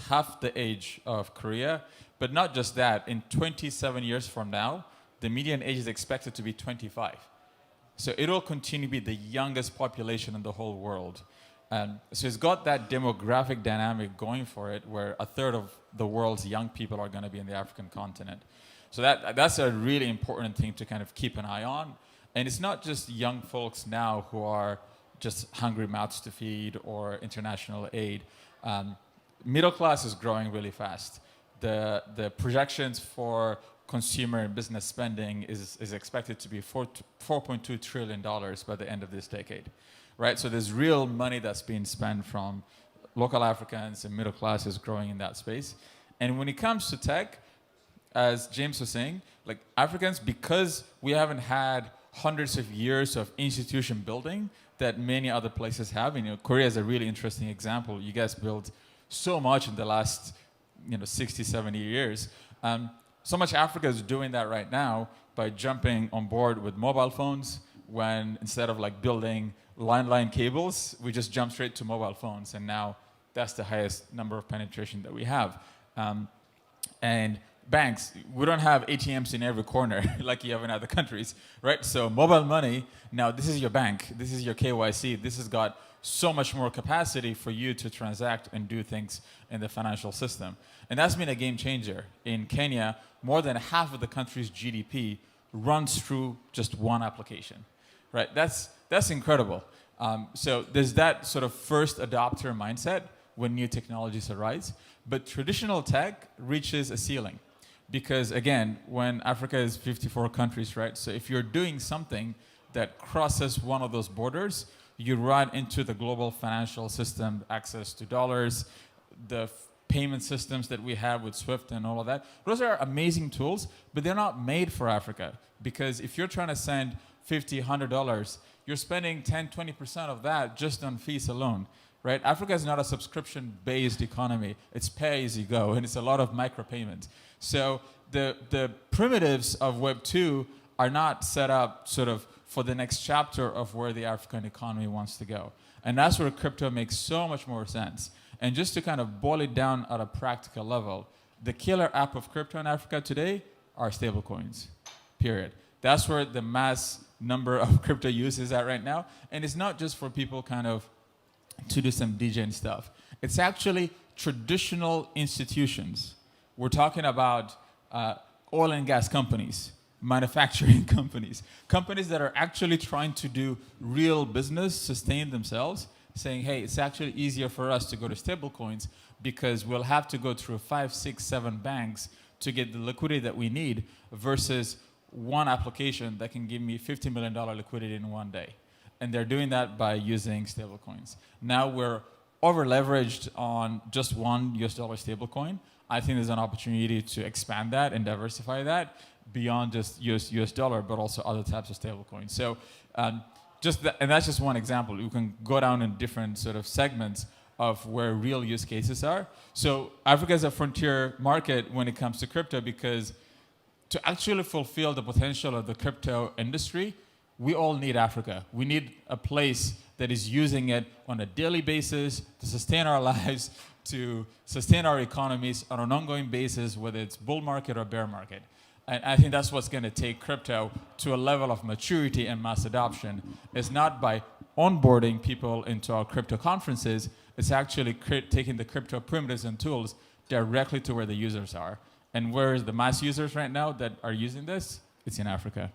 half the age of Korea. But not just that, in 27 years from now, the median age is expected to be 25. So it will continue to be the youngest population in the whole world. So it's got that demographic dynamic going for it, where a third of the world's young people are going to be in the African continent. So that's a really important thing to kind of keep an eye on. And it's not just young folks now who are just hungry mouths to feed or international aid. Middle class is growing really fast. The projections for consumer and business spending is expected to be $4.2 trillion by the end of this decade, right? So there's real money that's being spent from local Africans, and middle class is growing in that space. And when it comes to tech, as James was saying, like Africans, because we haven't had hundreds of years of institution building that many other places have. Korea is a really interesting example. You guys built so much in the last 60, 70 years. So much Africa is doing that right now by jumping on board with mobile phones, when instead of like building line cables, we just jump straight to mobile phones. And now that's the highest number of penetration that we have. And banks, we don't have ATMs in every corner like you have in other countries, right? So mobile money, now this is your bank, this is your KYC, this has got so much more capacity for you to transact and do things in the financial system. And that's been a game changer. In Kenya, more than half of the country's GDP runs through just one application, right? That's incredible. So there's that sort of first adopter mindset when new technologies arise, but traditional tech reaches a ceiling. Because again, when Africa is 54 countries, right? So if you're doing something that crosses one of those borders, you run into the global financial system, access to dollars, the payment systems that we have with SWIFT and all of that. Those are amazing tools, but they're not made for Africa. Because if you're trying to send $50, $100, you're spending 10, 20% of that just on fees alone, right? Africa is not a subscription-based economy. It's pay as you go, and it's a lot of micropayments. So the primitives of Web 2 are not set up sort of for the next chapter of where the African economy wants to go. And that's where crypto makes so much more sense. And just to kind of boil it down at a practical level, the killer app of crypto in Africa today are stablecoins, period. That's where the mass number of crypto use is at right now. And it's not just for people kind of to do some DJing stuff. It's actually traditional institutions. We're talking about oil and gas companies, manufacturing companies that are actually trying to do real business, sustain themselves, saying, hey, it's actually easier for us to go to stablecoins because we'll have to go through 5, 6, 7 banks to get the liquidity that we need versus one application that can give me $50 million liquidity in one day. And they're doing that by using stablecoins. Now we're over-leveraged on just one US dollar stablecoin. I think there's an opportunity to expand that and diversify that beyond just US dollar, but also other types of stablecoins. So and that's just one example. You can go down in different sort of segments of where real use cases are. So Africa is a frontier market when it comes to crypto, because to actually fulfill the potential of the crypto industry, we all need Africa. We need a place that is using it on a daily basis to sustain our lives, to sustain our economies on an ongoing basis, whether it's bull market or bear market. And I think that's what's going to take crypto to a level of maturity and mass adoption. It's not by onboarding people into our crypto conferences, it's actually taking the crypto primitives and tools directly to where the users are. And where is the mass users right now that are using this? It's in Africa.